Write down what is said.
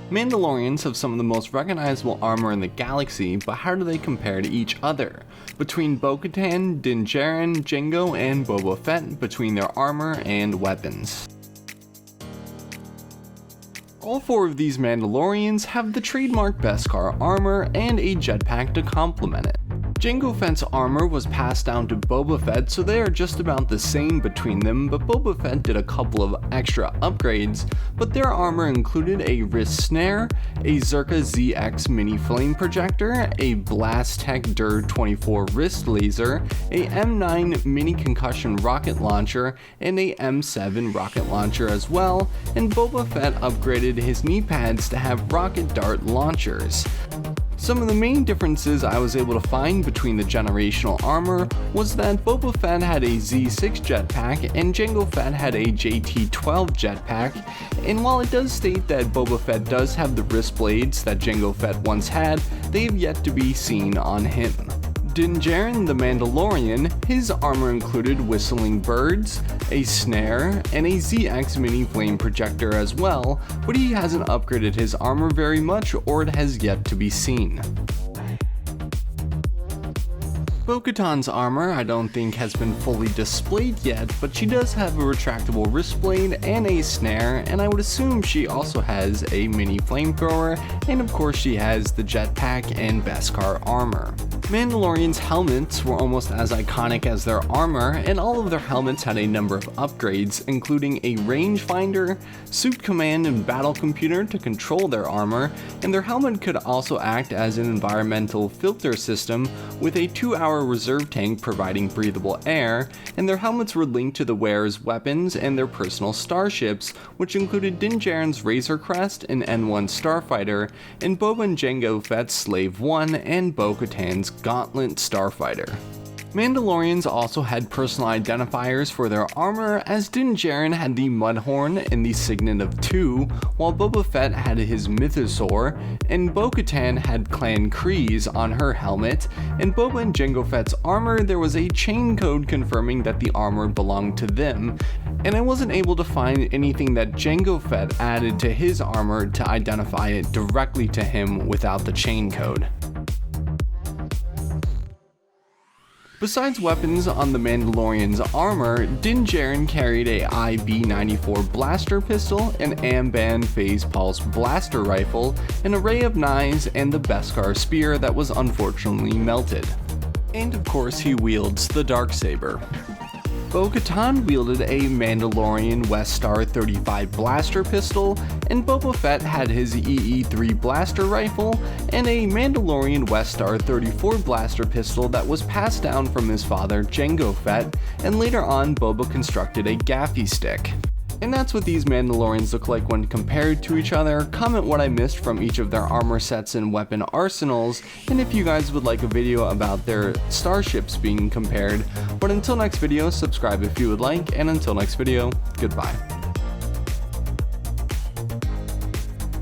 Mandalorians have some of the most recognizable armor in the galaxy, but how do they compare to each other? Between Bo-katan, Din Djarin, Jango, and Boba Fett, between their armor and weapons. All four of these Mandalorians have the trademark Beskar armor and a jetpack to complement it. Jango Fett's armor was passed down to Boba Fett, so they are just about the same between them, but Boba Fett did a couple of extra upgrades, but their armor included a wrist snare, a Czerka ZX mini flame projector, a blastech DUR 24 wrist laser, a M9 mini concussion rocket launcher, and a M7 rocket launcher as well, and Boba Fett upgraded his knee pads to have rocket dart launchers. Some of the main differences I was able to find between the generational armor was that Boba Fett had a Z6 jetpack and Jango Fett had a JT12 jetpack, and while it does state that Boba Fett does have the wrist blades that Jango Fett once had, they have yet to be seen on him. Din Djarin the Mandalorian, his armor included whistling birds, a snare, and a ZX mini flame projector as well, but he hasn't upgraded his armor very much, or it has yet to be seen. Bo-katan's armor I don't think has been fully displayed yet, but she does have a retractable wrist blade and a snare, and I would assume she also has a mini flamethrower, and of course she has the jetpack and Beskar armor. Mandalorian's helmets were almost as iconic as their armor, and all of their helmets had a number of upgrades, including a rangefinder, suit command and battle computer to control their armor, and their helmet could also act as an environmental filter system with a 2-hour reserve tank providing breathable air, and their helmets were linked to the wearer's weapons and their personal starships, which included Din Djarin's Razor Crest and N1 Starfighter, and Boba and Jango Fett's Slave 1 and Bo-katan's Gauntlet Starfighter. Mandalorians also had personal identifiers for their armor, as Din Djarin had the Mudhorn and the Signet of 2, while Boba Fett had his Mythosaur, and Bo-katan had Clan Kryze on her helmet, and Boba and Jango Fett's armor there was a chain code confirming that the armor belonged to them, and I wasn't able to find anything that Jango Fett added to his armor to identify it directly to him without the chain code. Besides weapons on the Mandalorian's armor, Din Djarin carried a IB-94 blaster pistol, an Amban phase pulse blaster rifle, an array of knives, and the Beskar spear that was unfortunately melted. And of course he wields the Darksaber. Bo-katan wielded a Mandalorian Westar 35 blaster pistol, and Boba Fett had his EE-3 blaster rifle, and a Mandalorian Westar 34 blaster pistol that was passed down from his father Jango Fett, and later on Boba constructed a gaffi stick. And that's what these Mandalorians look like when compared to each other. Comment what I missed from each of their armor sets and weapon arsenals, and if you guys would like a video about their starships being compared. But until next video, subscribe if you would like, and until next video, goodbye.